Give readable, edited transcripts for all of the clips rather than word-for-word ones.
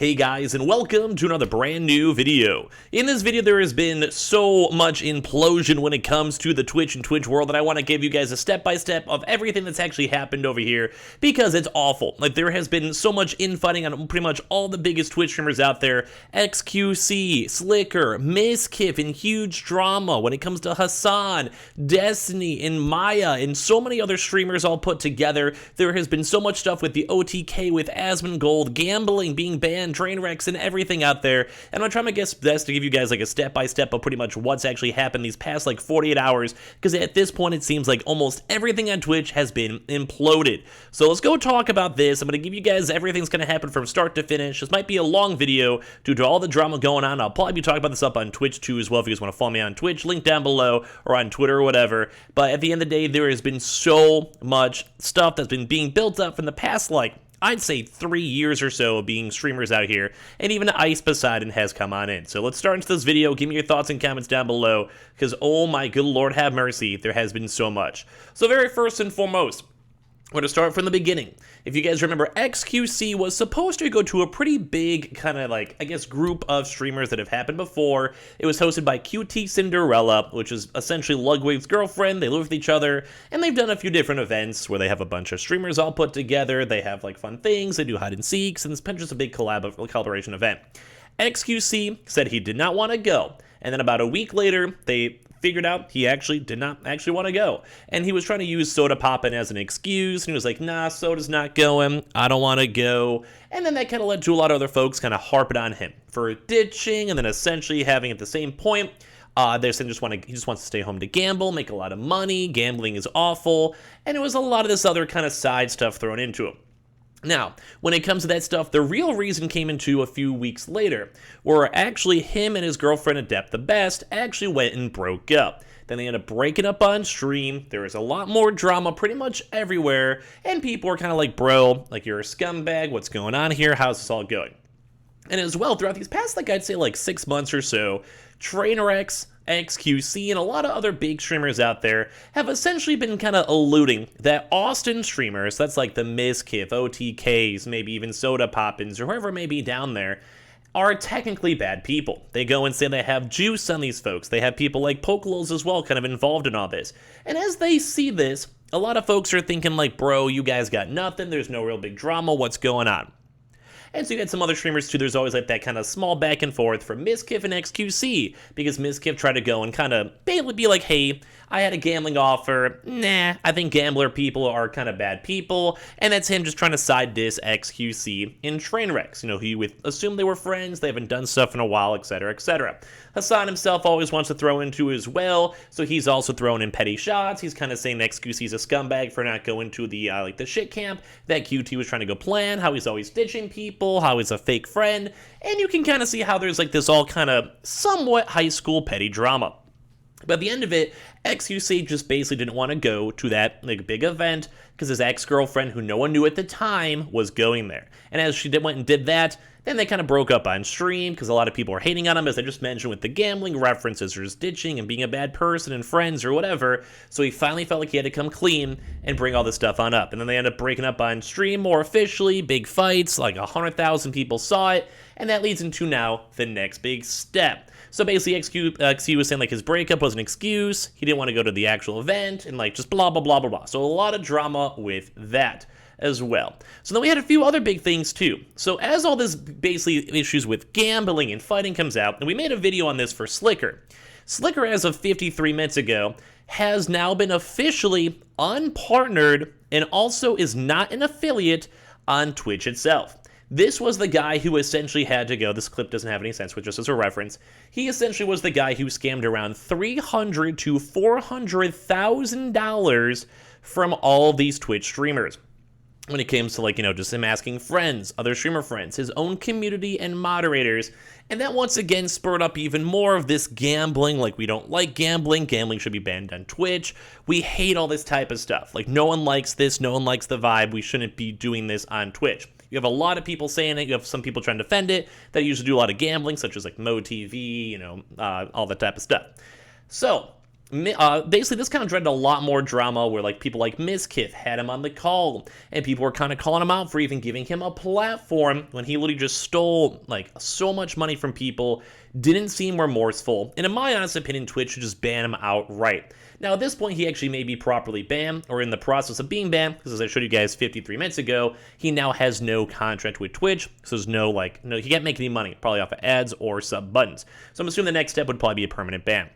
Hey guys, and welcome to another brand new video. In this video, there has been so much implosion when it comes to the Twitch and Twitch world that I want to give you guys a step-by-step of everything that's actually happened over here, because it's awful. Like, there has been so much infighting on pretty much all the biggest Twitch streamers out there. XQC, Slicker, Mizkif, and huge drama when it comes to Hassan, Destiny, and Maya, and so many other streamers all put together. There has been so much stuff with the OTK, with Asmongold, gambling being banned, train wrecks, and everything out there. And I'm gonna try my best to give you guys like a step-by-step of pretty much what's actually happened these past like 48 hours, because at this point it seems like almost everything on Twitch has been imploded. So let's go talk about this. I'm gonna give you guys everything's gonna happen from start to finish. This might be a long video due to all the drama going on. I'll probably be talking about this up on Twitch too as well if you guys want to follow me on Twitch, link down below, or on Twitter or whatever. But at the end of the day, there has been so much stuff that's been being built up from the past, like, I'd say 3 years or so of being streamers out here, and even Ice Poseidon has come on in. So let's start into this video. Give me your thoughts and comments down below, because oh my good Lord have mercy, there has been so much. So very first and foremost, we're going to start from the beginning. If you guys remember, XQC was supposed to go to a pretty big kind of like, I guess, group of streamers that have happened before. It was hosted by QT Cinderella, which is essentially Ludwig's girlfriend. They live with each other, and they've done a few different events where they have a bunch of streamers all put together. They have like fun things. They do hide and seeks, and it's been just a big collaboration event. XQC said he did not want to go, and then about a week later, they figured out he actually did not actually want to go. And he was trying to use Soda Poppin' as an excuse, and he was like, nah, Soda's not going, I don't want to go. And then that kind of led to a lot of other folks kind of harping on him for ditching, and then essentially having at the same point, they're saying he just wants to stay home to gamble, make a lot of money, gambling is awful, and it was a lot of this other kind of side stuff thrown into him. Now, when it comes to that stuff, the real reason came into a few weeks later, where actually him and his girlfriend Adept the Best actually went and broke up. Then they ended up breaking up on stream. There was a lot more drama pretty much everywhere, and people were kind of like, bro, like, you're a scumbag, what's going on here, how's this all going? And as well, throughout these past, like, I'd say like 6 months or so, Trainwrecks, XQC, and a lot of other big streamers out there have essentially been kind of alluding that Austin streamers, that's like the Mizkif, OTKs, maybe even Soda Poppins, or whoever may be down there, are technically bad people. They go and say they have juice on these folks. They have people like Pokelols as well kind of involved in all this. And as they see this, a lot of folks are thinking like, bro, you guys got nothing. There's no real big drama. What's going on? And so you had some other streamers too. There's always like that kind of small back and forth from Mizkif and XQC, because Mizkif tried to go and kind of be like, hey, I had a gambling offer. Nah, I think gambler people are kind of bad people. And that's him just trying to side diss XQC in Trainwrecks. You know, he would assume they were friends, they haven't done stuff in a while, etc., etc. Hassan himself always wants to throw into as well, so he's also throwing in petty shots. He's kind of saying that XQC's a scumbag for not going to the like the shit camp that QT was trying to go plan, how he's always ditching people, how he's a fake friend, and you can kind of see how there's like this all kind of somewhat high school petty drama. But at the end of it, XQC just basically didn't want to go to that like big event because his ex-girlfriend, who no one knew at the time, was going there. And as she went and did that, then they kind of broke up on stream because a lot of people were hating on him, as I just mentioned, with the gambling references or just ditching and being a bad person and friends or whatever. So he finally felt like he had to come clean and bring all this stuff on up. And then they ended up breaking up on stream more officially, big fights, like 100,000 people saw it. And that leads into now the next big step. So basically, XQ was saying like his breakup was an excuse, he didn't want to go to the actual event, and like just blah, blah, blah, blah, blah. So a lot of drama with that as well. So then we had a few other big things too. So as all this basically issues with gambling and fighting comes out, and we made a video on this for Slicker. Slicker, as of 53 minutes ago, has now been officially unpartnered and also is not an affiliate on Twitch itself. This was the guy who essentially had to go. This clip doesn't have any sense, but just as a reference, he essentially was the guy who scammed around $300,000 to $400,000 from all these Twitch streamers. When it came to, like, you know, just him asking friends, other streamer friends, his own community and moderators. And that once again spurred up even more of this gambling. Like, we don't like gambling. Gambling should be banned on Twitch. We hate all this type of stuff. Like, no one likes this. No one likes the vibe. We shouldn't be doing this on Twitch. You have a lot of people saying it. You have some people trying to defend it that usually do a lot of gambling, such as like MoTV, you know, all that type of stuff. So Basically, this kind of dreaded a lot more drama where like people like Mizkif had him on the call, and people were kind of calling him out for even giving him a platform when he literally just stole like so much money from people, didn't seem remorseful, and in my honest opinion, Twitch should just ban him outright. Now, at this point, he actually may be properly banned, or in the process of being banned, because as I showed you guys 53 minutes ago, he now has no contract with Twitch, so there's no, he can't make any money, probably off of ads or sub buttons. So I'm assuming the next step would probably be a permanent ban.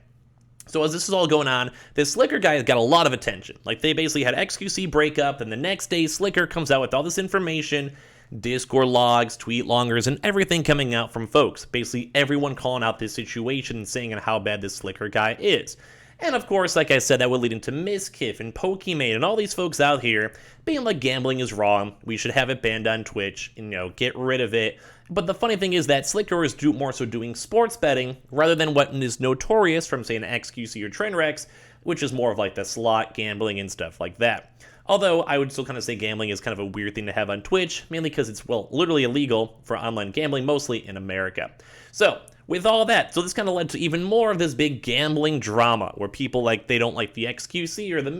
So as this is all going on, this Slicker guy has got a lot of attention. Like, they basically had XQC breakup, and the next day, Slicker comes out with all this information, Discord logs, tweet longers, and everything coming out from folks. Basically, everyone calling out this situation and saying how bad this Slicker guy is. And of course, like I said, that would lead into Mizkif and Pokimane and all these folks out here being like, gambling is wrong, we should have it banned on Twitch, and, get rid of it. But the funny thing is that Slicker is more so doing sports betting rather than what is notorious from, say, an XQC or Trainwrecks, which is more of like the slot gambling and stuff like that. Although I would still kind of say gambling is kind of a weird thing to have on Twitch, mainly because it's, well, literally illegal for online gambling, mostly in America. So, with all that, so this kind of led to even more of this big gambling drama where people they don't like the XQC or the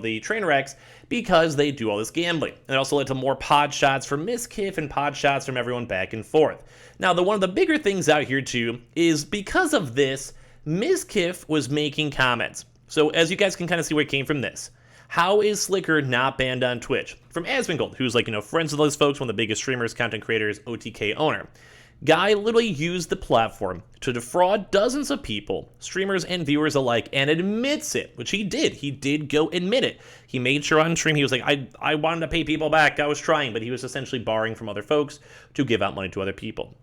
the Trainwrecks because they do all this gambling. It also led to more pod shots from Mizkif and pod shots from everyone back and forth. Now, one of the bigger things out here too is because of this, Mizkif was making comments. So as you guys can kind of see where it came from this. How is Slicker not banned on Twitch? From Asmongold, who's friends with those folks, one of the biggest streamers, content creators, OTK owner. Guy literally used the platform to defraud dozens of people, streamers and viewers alike, and admits it, which he did. He did go admit it. He made sure on stream, he was like, I wanted to pay people back, I was trying, but he was essentially borrowing from other folks to give out money to other people.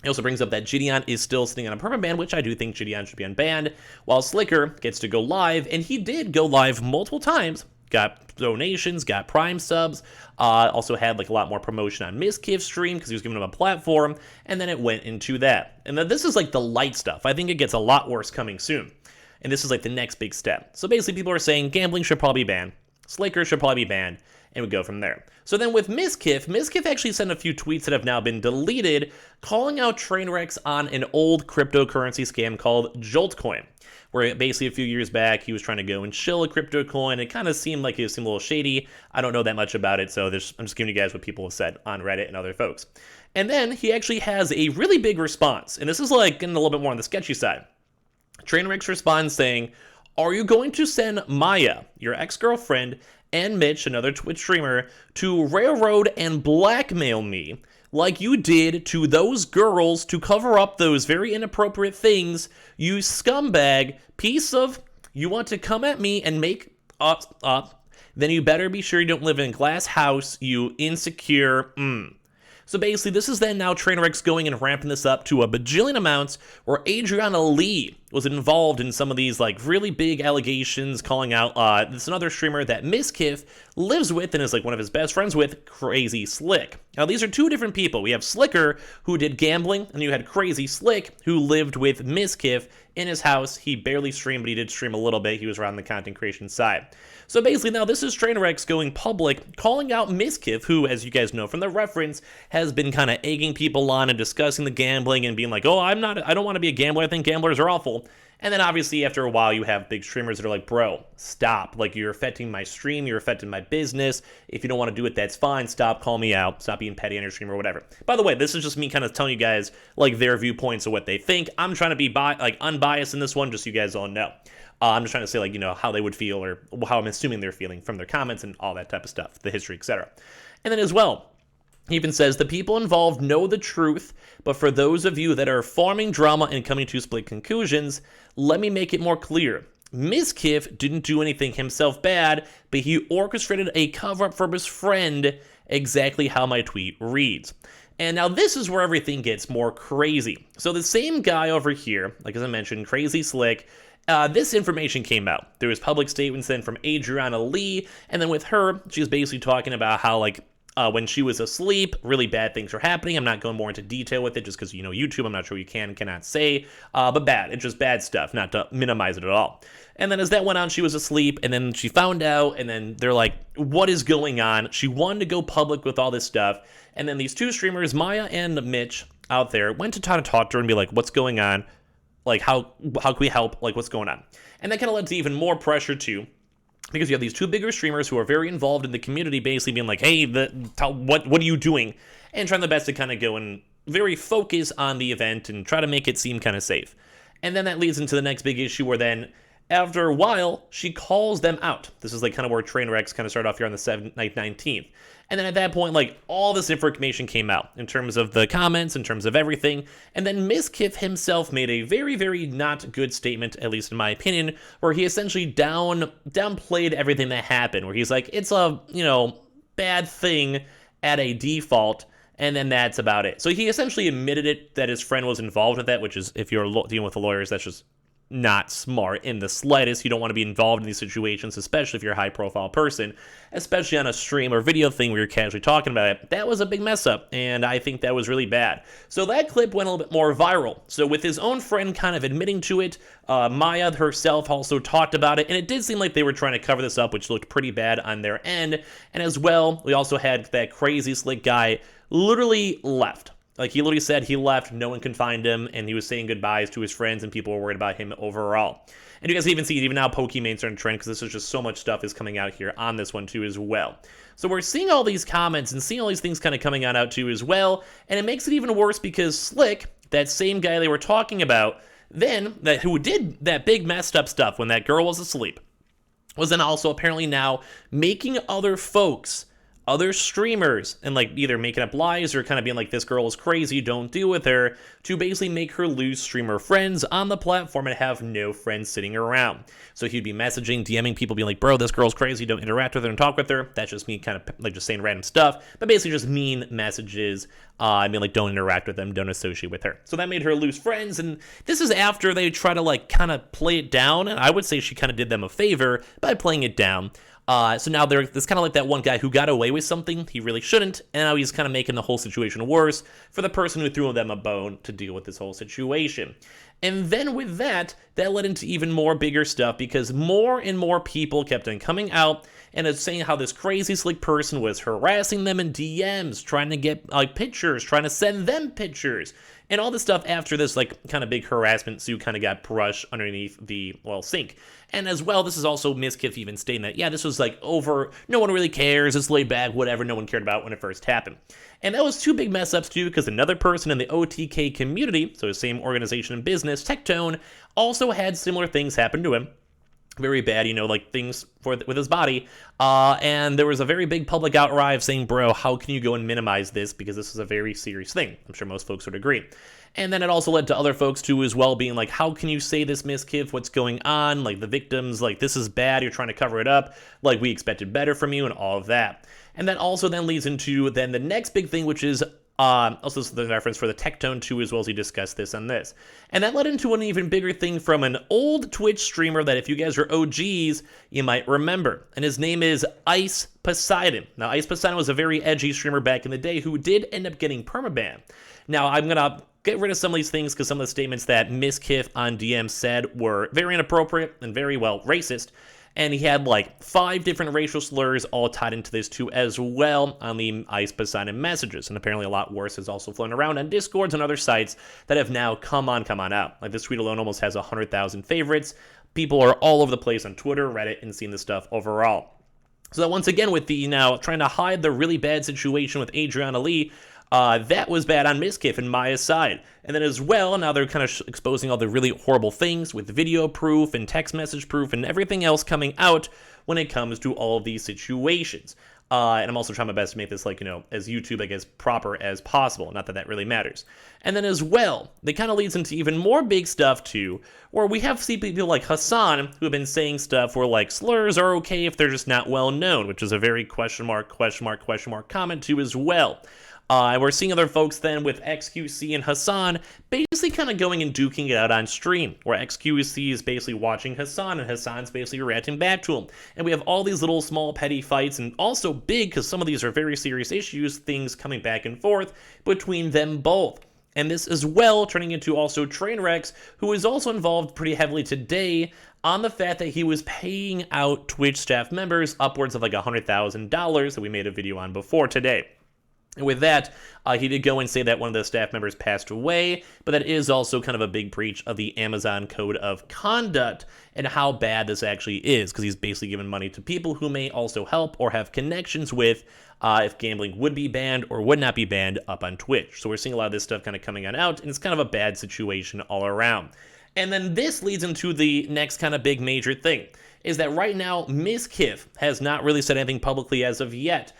He also brings up that Gideon is still sitting on a permanent ban, which I do think Gideon should be unbanned, while Slicker gets to go live, and he did go live multiple times, got donations, got Prime subs, also had a lot more promotion on Mizkif's stream because he was giving him a platform, and then it went into that. And then this is the light stuff. I think it gets a lot worse coming soon. And this is the next big step. So basically people are saying gambling should probably be banned, Slicker should probably be banned, and we go from there. So then with Mizkif actually sent a few tweets that have now been deleted, calling out Trainwrecks on an old cryptocurrency scam called Joltcoin, where basically a few years back, he was trying to go and shill a crypto coin. It kind of seemed like it seemed a little shady. I don't know that much about it, so I'm just giving you guys what people have said on Reddit and other folks. And then he actually has a really big response, and this is getting a little bit more on the sketchy side. Trainwrecks responds saying, "Are you going to send Maya, your ex-girlfriend, and Mitch, another Twitch streamer, to railroad and blackmail me like you did to those girls to cover up those very inappropriate things, you scumbag piece of, you want to come at me and make up, then you better be sure you don't live in a glass house, you insecure, So basically, this is then now Trainwrecks going and ramping this up to a bajillion amounts where Adriana Lee was involved in some of these really big allegations, calling out this another streamer that Mizkif lives with and is one of his best friends with, Crazyslick. Now these are two different people. We have Slicker, who did gambling, and you had Crazyslick, who lived with Mizkif in his house. He barely streamed, but he did stream a little bit. He was around the content creation side. So basically now this is Trainwrecks going public, calling out Mizkif, who, as you guys know from the reference, has been kind of egging people on and discussing the gambling and being like, oh, I don't want to be a gambler, I think gamblers are awful. And then obviously after a while you have big streamers that are like, bro, stop, you're affecting my stream, you're affecting my business. If you don't want to do it, that's fine, stop, call me out, stop being petty on your stream or whatever. By the way, this is just me kind of telling you guys their viewpoints of what they think. I'm trying to be unbiased in this one, just so you guys all know. I'm just trying to say how they would feel or how I'm assuming they're feeling from their comments and all that type of stuff, the history, etc. And then as well, he even says, the people involved know the truth, but for those of you that are forming drama and coming to split conclusions, let me make it more clear. Mizkif didn't do anything himself bad, but he orchestrated a cover-up for his friend, exactly how my tweet reads. And now this is where everything gets more crazy. So the same guy over here, as I mentioned, Crazyslick, this information came out. There was public statements then from Adriana Lee, and then with her, she was basically talking about how, when she was asleep, really bad things were happening. I'm not going more into detail with it just because, YouTube, I'm not sure you cannot say, but bad. It's just bad stuff, not to minimize it at all. And then as that went on, she was asleep, and then she found out, and then they're like, what is going on? She wanted to go public with all this stuff, and then these two streamers, Maya and Mitch, out there, went to try to talk to her and be like, what's going on? Like, how can we help? Like, what's going on? And that kind of led to even more pressure, too, because you have these two bigger streamers who are very involved in the community, basically being like, hey, what are you doing? And trying their best to kind of go and very focus on the event and try to make it seem kind of safe. And then that leads into the next big issue where then, after a while, she calls them out. This is like kind of where train wrecks kind of start off here on the 19th. And then at that point, like, all this information came out in terms of the comments, in terms of everything. And then Mizkif himself made a very, very not good statement, at least in my opinion, where he essentially downplayed everything that happened, where he's like, it's a, bad thing at a default, and then that's about it. So he essentially admitted it, that his friend was involved with that, which is, if you're dealing with the lawyers, that's just not smart in the slightest. You don't want to be involved in these situations, especially if you're a high-profile person, especially on a stream or video thing where you're casually talking about it. That was a big mess up, and I think that was really bad. So that clip went a little bit more viral. So with his own friend kind of admitting to it, Maya herself also talked about it, and it did seem like they were trying to cover this up, which looked pretty bad on their end. And as well, we also had that Crazyslick guy literally left. Like, he literally said he left, no one can find him, and he was saying goodbyes to his friends, and people were worried about him overall. And you guys even see, even now, Pokimane starting to trend, because this is just so much stuff is coming out here on this one, too, as well. So we're seeing all these comments and seeing all these things kind of coming out, too, as well, and it makes it even worse because Slick, that same guy they were talking about, then, who did that big messed up stuff when that girl was asleep, was then also apparently now making other folks, other streamers, and like either making up lies or kind of being like, this girl is crazy, don't deal with her, to basically make her lose streamer friends on the platform and have no friends sitting around. So he'd be messaging, DMing people, being like, bro, this girl's crazy, don't interact with her and talk with her. That's just me kind of like just saying random stuff, but basically just mean messages. I mean, like, don't interact with them, don't associate with her. So that made her lose friends, and this is after they try to like kind of play it down, and I would say she kind of did them a favor by playing it down. So now there's kind of like that one guy who got away with something he really shouldn't, and now he's kind of making the whole situation worse for the person who threw them a bone to deal with this whole situation. And then with that led into even more bigger stuff, because more and more people kept on coming out and it's saying how this Crazyslick person was harassing them in DMs, trying to get like pictures, trying to send them pictures, and all this stuff after this like kind of big harassment suit kind of got brushed underneath the, well, sink. And as well, this is also Mizkif even stating that, yeah, this was like over, no one really cares, it's laid back, whatever, no one cared about when it first happened. And that was two big mess ups too, because another person in the OTK community, so the same organization and business, Tectone, also had similar things happen to him. Very bad, like things with his body. And there was a very big public outcry of saying, bro, how can you go and minimize this? Because this is a very serious thing. I'm sure most folks would agree. And then it also led to other folks too as well being like, how can you say this, Mizkif? What's going on? Like, the victims, like, this is bad. You're trying to cover it up. Like, we expected better from you and all of that. And that also then leads into then the next big thing, which is also the reference for the Tectone 2 as well, as he discussed this on this. And that led into an even bigger thing from an old Twitch streamer that if you guys are OGs, you might remember. And his name is Ice Poseidon. Now, Ice Poseidon was a very edgy streamer back in the day who did end up getting permaban. Now, I'm going to get rid of some of these things because some of the statements that Mizkif on DM said were very inappropriate and very, well, racist. And he had like 5 different racial slurs all tied into this too as well on the Ice Poseidon messages. And apparently a lot worse is also flown around on Discords and other sites that have now come on out. Like, this tweet alone almost has 100,000 favorites. People are all over the place on Twitter, Reddit, and seeing this stuff overall. So that once again, with the now trying to hide the really bad situation with Adriana Lee, that was bad on Mizkif and Maya's side. And then as well, now they're kind of exposing all the really horrible things with video proof and text message proof and everything else coming out when it comes to all of these situations. And I'm also trying my best to make this, like, as YouTube, I guess, proper as possible. Not that that really matters. And then as well, that kind of leads into even more big stuff too, where we have people like Hassan who have been saying stuff where, like, slurs are okay if they're just not well known, which is a very question mark comment too as well. And we're seeing other folks then with XQC and Hassan basically kind of going and duking it out on stream, where XQC is basically watching Hassan and Hassan's basically reacting back to him. And we have all these little small petty fights, and also big, because some of these are very serious issues, things coming back and forth between them both. And this as well turning into also Trainwrecks, who is also involved pretty heavily today on the fact that he was paying out Twitch staff members upwards of like $100,000 that we made a video on before today. And with that, he did go and say that one of the staff members passed away, but that is also kind of a big breach of the Amazon Code of Conduct and how bad this actually is, because he's basically giving money to people who may also help or have connections with if gambling would be banned or would not be banned up on Twitch. So we're seeing a lot of this stuff kind of coming on out, and it's kind of a bad situation all around. And then this leads into the next kind of big major thing, is that right now, Mizkif has not really said anything publicly as of yet.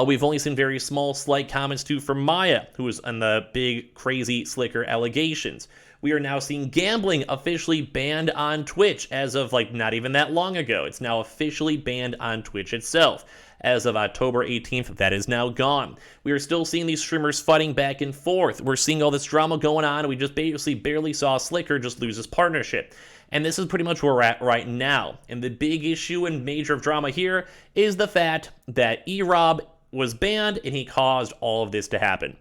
We've only seen very small, slight comments too from Maya, who was on the big, crazy, slicker allegations. We are now seeing gambling officially banned on Twitch as of like not even that long ago. It's now officially banned on Twitch itself. As of October 18th, that is now gone. We are still seeing these streamers fighting back and forth. We're seeing all this drama going on. We just basically barely saw Slicker just lose his partnership. And this is pretty much where we're at right now. And the big issue and major drama here is the fact that E-Rob was banned and he caused all of this to happen.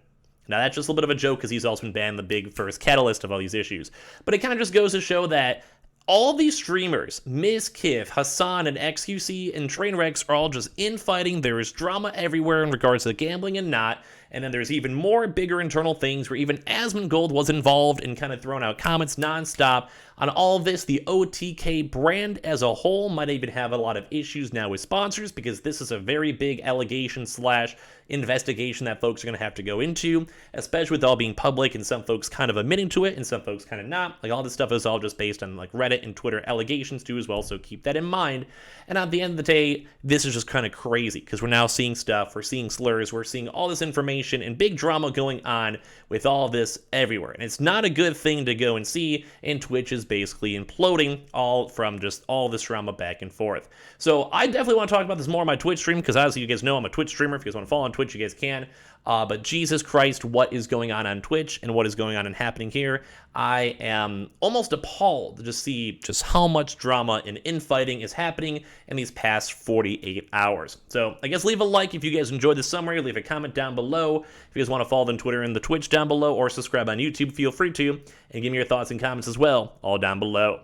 Now that's just a little bit of a joke because he's also been banned, the big first catalyst of all these issues. But it kind of just goes to show that all these streamers, Mizkif, Hassan, and XQC, and Trainwrecks are all just infighting. There is drama everywhere in regards to gambling and not. And then there's even more bigger internal things where even Asmongold was involved and kind of throwing out comments nonstop on all of this. The OTK brand as a whole might even have a lot of issues now with sponsors because this is a very big allegation / investigation that folks are going to have to go into, especially with all being public and some folks kind of admitting to it and some folks kind of not. Like all this stuff is all just based on like Reddit and Twitter allegations too as well, so keep that in mind. And at the end of the day, this is just kind of crazy because we're now seeing stuff, we're seeing slurs, we're seeing all this information and big drama going on with all this everywhere. And it's not a good thing to go and see, and Twitch is basically imploding all from just all this drama back and forth. So I definitely want to talk about this more on my Twitch stream because obviously you guys know I'm a Twitch streamer. If you guys want to follow on Twitch, you guys can. But Jesus Christ, what is going on Twitch and what is going on and happening here? I am almost appalled to just see just how much drama and infighting is happening in these past 48 hours. So I guess leave a like if you guys enjoyed the summary. Leave a comment down below. If you guys want to follow on Twitter and the Twitch down below or subscribe on YouTube, feel free to. And give me your thoughts and comments as well, all down below.